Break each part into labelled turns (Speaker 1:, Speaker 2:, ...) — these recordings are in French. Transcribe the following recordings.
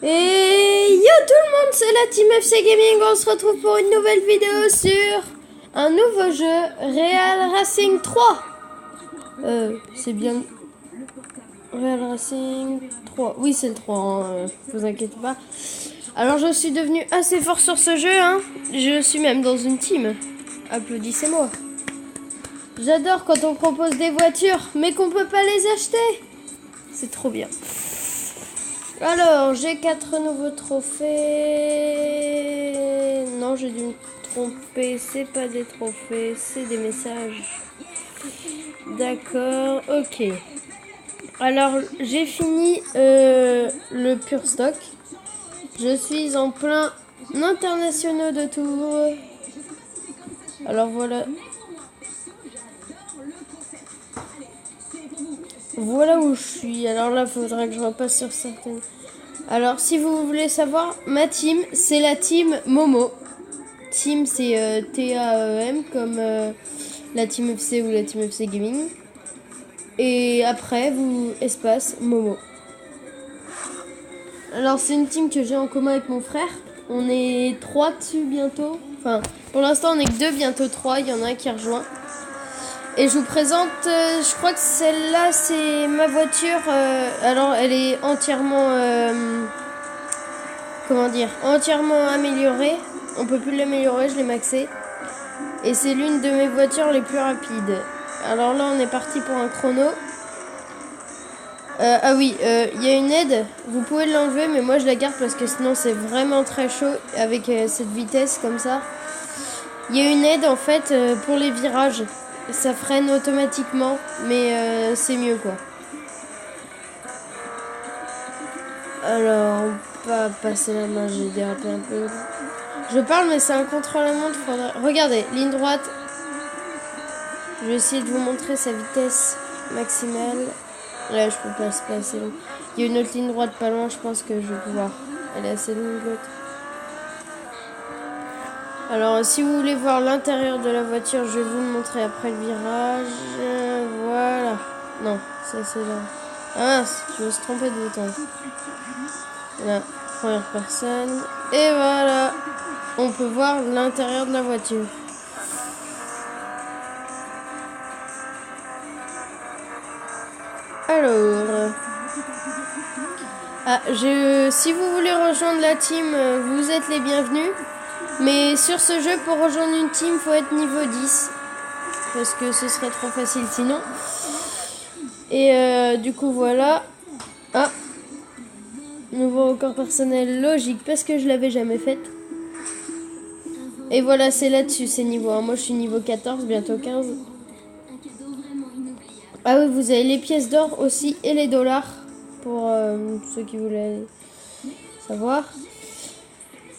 Speaker 1: Et yo tout le monde, c'est la Team FC Gaming, on se retrouve pour une nouvelle vidéo sur un nouveau jeu, Real Racing 3. C'est bien Real Racing 3, oui c'est le 3, hein, vous inquiétez pas. Alors je suis devenu assez fort sur ce jeu, hein. Je suis même dans une team, applaudissez-moi. J'adore quand on propose des voitures, mais qu'on peut pas les acheter. C'est trop bien. Alors, j'ai 4 nouveaux trophées. Non, j'ai dû me tromper. C'est pas des trophées, c'est des messages. D'accord, ok. Alors, j'ai fini le pur stock. Je suis en plein internationaux de tour. Alors voilà. Voilà où je suis. Alors là, il faudra que je repasse sur certaines. Alors, si vous voulez savoir, ma team, c'est la team Momo. Team, c'est T-A-E-M, comme la team FC ou la team FC Gaming. Et après, espace Momo. Alors, c'est une team que j'ai en commun avec mon frère. On est 3 dessus bientôt. Enfin, pour l'instant, on est que 2, bientôt 3. Il y en a un qui rejoint. Et je vous présente, je crois que celle-là, c'est ma voiture. Alors, elle est entièrement, entièrement améliorée. On peut plus l'améliorer, je l'ai maxée. Et c'est l'une de mes voitures les plus rapides. Alors là, on est parti pour un chrono. Ah oui, il y a une aide. Vous pouvez l'enlever, mais moi je la garde parce que sinon c'est vraiment très chaud avec cette vitesse comme ça. Il y a une aide en fait pour les virages. Ça freine automatiquement, mais c'est mieux quoi. Alors, on va passer la main, j'ai dérapé un peu. Je parle, mais c'est un contre-la-montre. Regardez, ligne droite. Je vais essayer de vous montrer sa vitesse maximale. Là, je peux pas se passer. Il y a une autre ligne droite pas loin, je pense que je vais pouvoir. Elle est assez longue l'autre. Alors, si vous voulez voir l'intérieur de la voiture, je vais vous le montrer après le virage. Voilà. Non, ça c'est là. Ah mince, je me suis trompée de bouton. Là, première personne. Et voilà. On peut voir l'intérieur de la voiture. Alors, si vous voulez rejoindre la team, vous êtes les bienvenus. Mais sur ce jeu, pour rejoindre une team, faut être niveau 10. Parce que ce serait trop facile sinon. Et du coup, voilà. Ah, nouveau record personnel logique parce que je l'avais jamais fait. Et voilà, c'est là-dessus, c'est niveau 1. Moi, je suis niveau 14, bientôt 15. Ah oui, vous avez les pièces d'or aussi et les dollars. Pour ceux qui voulaient savoir.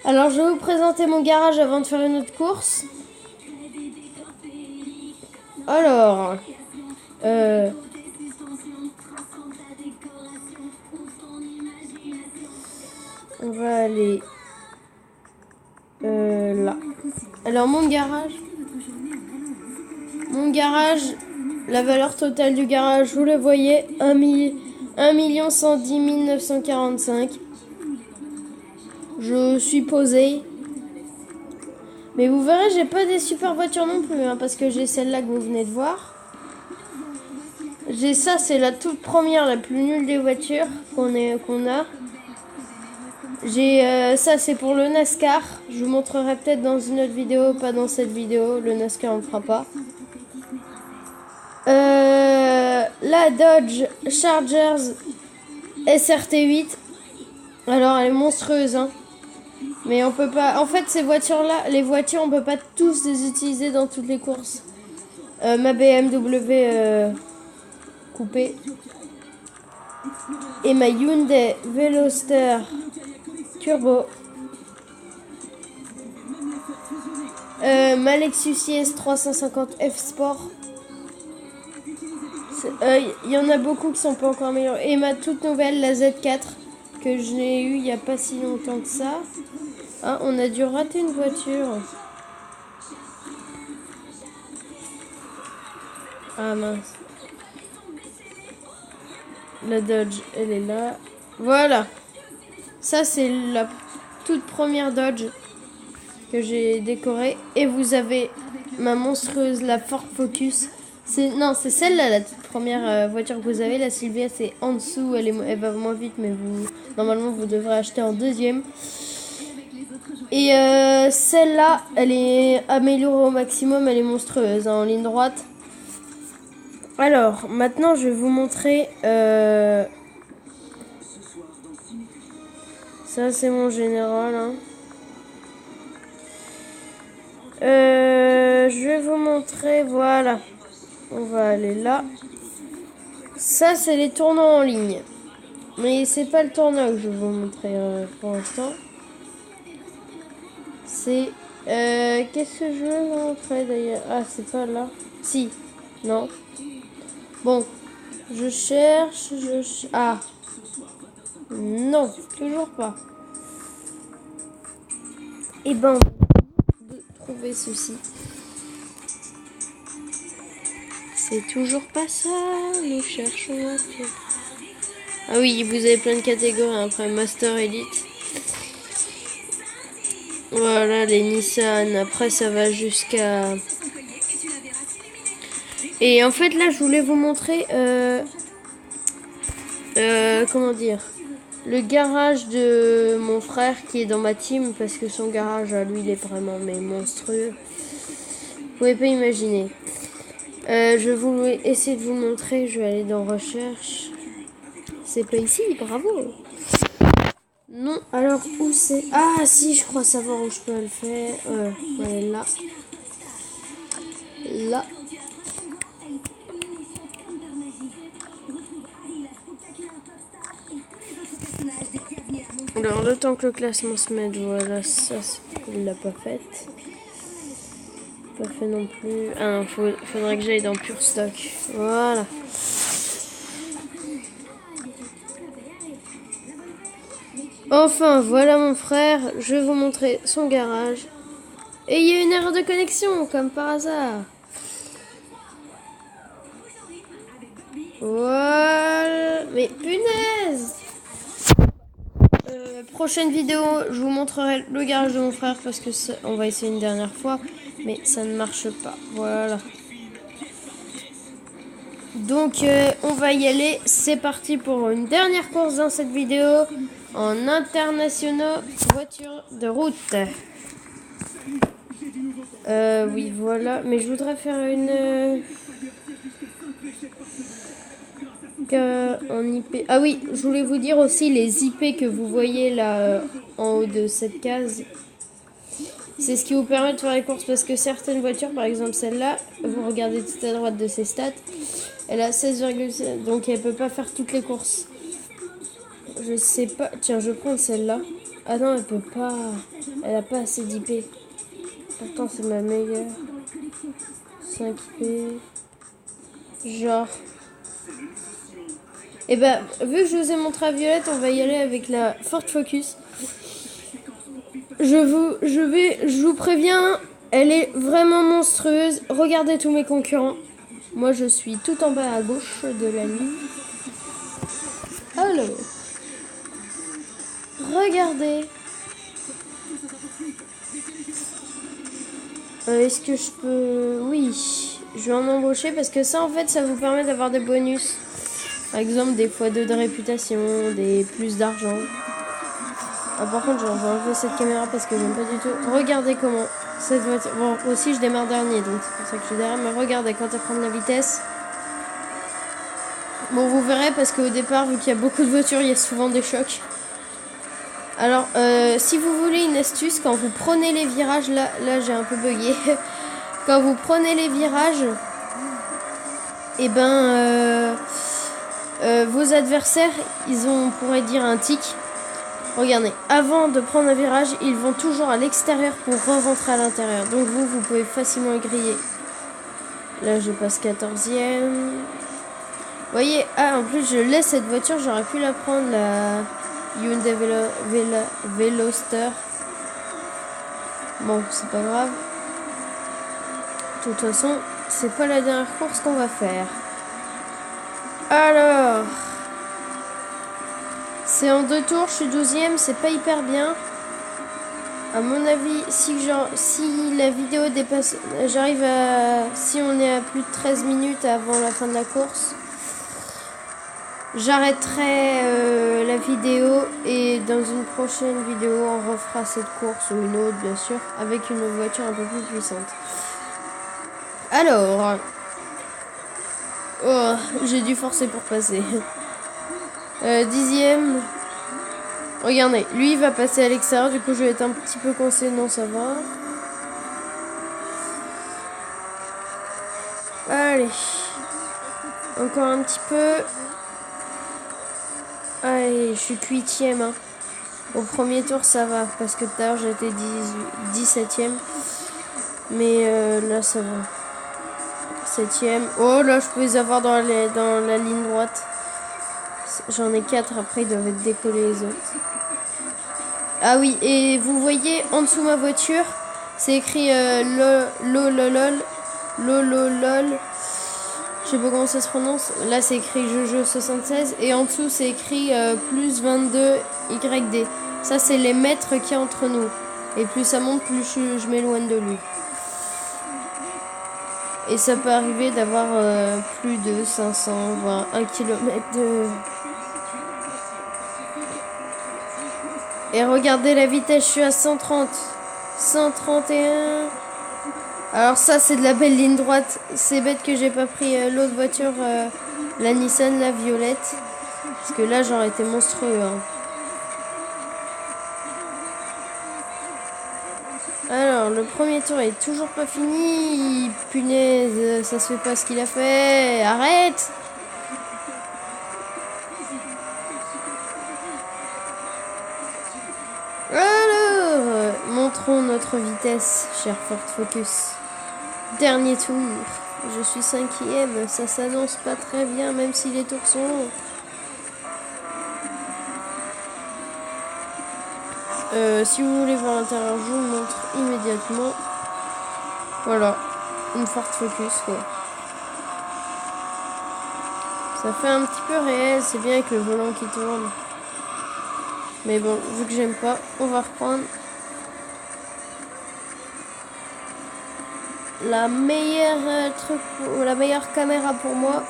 Speaker 1: Alors, je vais vous présenter mon garage avant de faire une autre course. Alors, on va aller là. Alors, mon garage, la valeur totale du garage, vous le voyez, 1 110 945. Je suis posé. Mais vous verrez, j'ai pas des super voitures non plus, hein, parce que j'ai celle-là que vous venez de voir. J'ai ça, c'est la toute première, la plus nulle des voitures qu'on a. J'ai ça, c'est pour le NASCAR. Je vous montrerai peut-être dans une autre vidéo, pas dans cette vidéo. Le NASCAR, on ne fera pas. La Dodge Chargers SRT8. Alors, elle est monstrueuse, hein. Mais on peut pas. En fait, ces voitures-là, les voitures, on peut pas tous les utiliser dans toutes les courses. Ma BMW coupée. Et ma Hyundai Veloster Turbo. Ma Lexus IS 350 F Sport. Il y en a beaucoup qui sont pas encore améliorés. Et ma toute nouvelle, la Z4, que j'ai eue il y a pas si longtemps que ça. Ah, on a dû rater une voiture. Ah mince. La Dodge, elle est là. Voilà. Ça, c'est la toute première Dodge que j'ai décorée. Et vous avez ma monstrueuse, la Ford Focus. Non, c'est celle-là, la toute première voiture que vous avez. La Silvia, c'est en dessous. Elle va moins vite, mais normalement, vous devrez acheter en deuxième. Et celle-là, elle est améliorée au maximum. Elle est monstrueuse, hein, en ligne droite. Alors, maintenant, je vais vous montrer... Ça, c'est mon général. Hein. Je vais vous montrer, voilà. On va aller là. Ça, c'est les tournois en ligne. Mais c'est pas le tournoi que je vais vous montrer pour l'instant. C'est... qu'est-ce que je veux vous montrer d'ailleurs? Ah, c'est pas là. Si. Non. Bon. Je cherche. Ah. Non. Toujours pas. Et ben, on va trouver ceci. C'est toujours pas ça. Nous cherchons. Ah oui, vous avez plein de catégories. Après, Master Elite. Voilà, les Nissan. Après, ça va jusqu'à... Et en fait, là, je voulais vous montrer... comment dire, le garage de mon frère qui est dans ma team, parce que son garage à lui il est vraiment monstrueux. Vous pouvez pas imaginer. Je vais essayer de vous montrer. Je vais aller dans recherche. C'est pas ici, bravo. Non, alors où c'est? Ah si, je crois savoir où je peux le faire. Ouais, là. Là. Alors, le temps que le classement se mette, voilà, ça, il l'a pas fait. Pas fait non plus. Ah non, faudrait que j'aille dans Pure Stock. Voilà. Enfin, voilà mon frère. Je vais vous montrer son garage. Et il y a une erreur de connexion, comme par hasard. Voilà. Mais punaise! Prochaine vidéo, je vous montrerai le garage de mon frère parce que on va essayer une dernière fois, mais ça ne marche pas. Voilà. Donc on va y aller. C'est parti pour une dernière course dans cette vidéo en internationaux voiture de route. Oui, voilà. Mais je voudrais faire une en IP. Ah oui, je voulais vous dire aussi les IP que vous voyez là en haut de cette case. C'est ce qui vous permet de faire les courses parce que certaines voitures, par exemple celle-là, vous regardez tout à droite de ses stats, elle a 16,7, donc elle peut pas faire toutes les courses. Je sais pas. Tiens, je vais prendre celle-là. Ah non, elle peut pas. Elle a pas assez d'IP. Pourtant, c'est ma meilleure. 5 IP. Genre. Et bah, vu que je vous ai montré à Violette, on va y aller avec la Ford Focus. Je vous préviens, elle est vraiment monstrueuse. Regardez tous mes concurrents. Moi, je suis tout en bas à gauche de la ligne. Alors, regardez. Est-ce que je peux... Oui, je vais en embaucher parce que ça, en fait, ça vous permet d'avoir des bonus. Par exemple, des x2 de réputation, des plus d'argent. Ah, par contre, je vais enlever cette caméra parce que j'aime pas du tout. Regardez comment cette voiture... Bon, aussi, je démarre dernier, donc c'est pour ça que je suis derrière. Mais regardez, quand elle prend de la vitesse... Bon, vous verrez, parce qu'au départ, vu qu'il y a beaucoup de voitures, il y a souvent des chocs. Alors, si vous voulez une astuce, quand vous prenez les virages... Là j'ai un peu bugué. Quand vous prenez les virages... Et ben... vos adversaires, ils ont, on pourrait dire, un tic. Regardez, avant de prendre un virage, ils vont toujours à l'extérieur pour re-rentrer à l'intérieur. Donc vous pouvez facilement le griller. Là, je passe 14e. Vous voyez, ah, en plus, je laisse cette voiture. J'aurais pu la prendre, la Hyundai Veloster. Bon, c'est pas grave. De toute façon, c'est pas la dernière course qu'on va faire. Alors... C'est en 2 tours, je suis 12e, c'est pas hyper bien. À mon avis, si la vidéo dépasse, si on est à plus de 13 minutes avant la fin de la course, j'arrêterai la vidéo et dans une prochaine vidéo, on refera cette course ou une autre, bien sûr, avec une voiture un peu plus puissante. Alors, oh, j'ai dû forcer pour passer. 10e. Regardez, lui il va passer à l'extérieur, du coup je vais être un petit peu coincé, non ça va. Allez, encore un petit peu. Allez, je suis 8e. Hein. Au premier tour ça va, parce que tout à l'heure j'étais 17e. Mais là ça va. 7e. Oh là, je peux les avoir dans la ligne droite. J'en ai 4, après ils doivent être décollés les autres. Ah oui, et vous voyez en dessous ma voiture, c'est écrit lol. Je sais pas comment ça se prononce. Là c'est écrit Jojo76 et en dessous c'est écrit plus 22 YD. Ça c'est les mètres qu'il y a entre nous. Et plus ça monte, plus je m'éloigne de lui. Et ça peut arriver d'avoir plus de 500, voire 1 km de... Et regardez la vitesse, je suis à 130. 131. Alors ça, c'est de la belle ligne droite. C'est bête que j'ai pas pris l'autre voiture, la Nissan, la violette. Parce que là, j'aurais été monstrueux. Hein. Alors, le premier tour est toujours pas fini. Punaise, ça se fait pas ce qu'il a fait. Arrête! Alors, montrons notre vitesse, cher Ford Focus. Dernier tour. Je suis 5e. Ça s'annonce pas très bien, même si les tours sont longs. Si vous voulez voir l'intérieur, je vous le montre immédiatement. Voilà, une Ford Focus quoi. Ça fait un petit peu réel, c'est bien avec le volant qui tourne. Mais bon, vu que j'aime pas, on va reprendre la meilleure la meilleure caméra pour moi.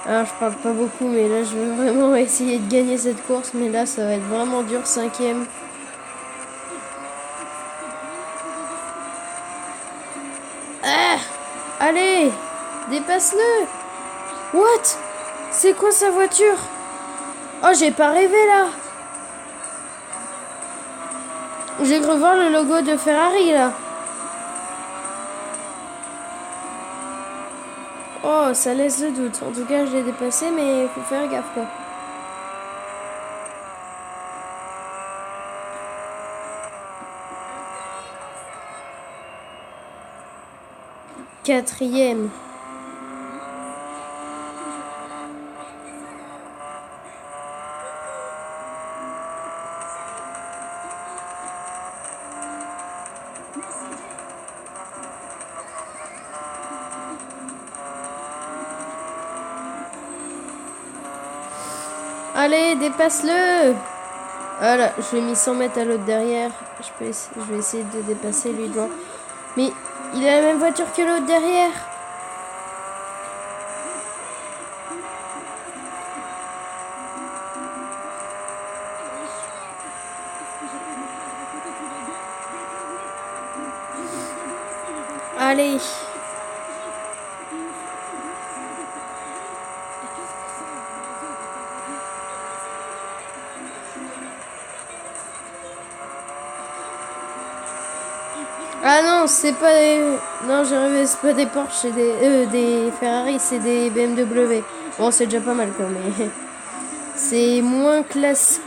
Speaker 1: Alors je parle pas beaucoup, mais là je veux vraiment essayer de gagner cette course, mais là ça va être vraiment dur, 5e. Ah, allez, dépasse-le. What? C'est quoi sa voiture? Oh, j'ai pas rêvé là. J'ai cru voir le logo de Ferrari là. Oh, ça laisse le doute. En tout cas, je l'ai dépassé, mais il faut faire gaffe quoi. Quatrième. Allez, dépasse-le. Voilà, je l'ai mis 100 mètres à l'autre derrière. Je vais essayer de dépasser lui devant. Mais il a la même voiture que l'autre derrière. Allez. Ah non, c'est pas des... Non, j'ai rêvé, c'est pas des Porsche, c'est des Ferrari, c'est des BMW. Bon, c'est déjà pas mal quoi, mais... C'est moins classique.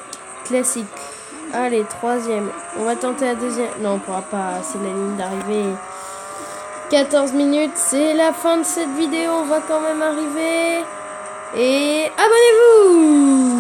Speaker 1: Allez, troisième. On va tenter la deuxième. Non, on pourra pas, c'est la ligne d'arrivée. 14 minutes, c'est la fin de cette vidéo, on va quand même arriver. Et abonnez-vous!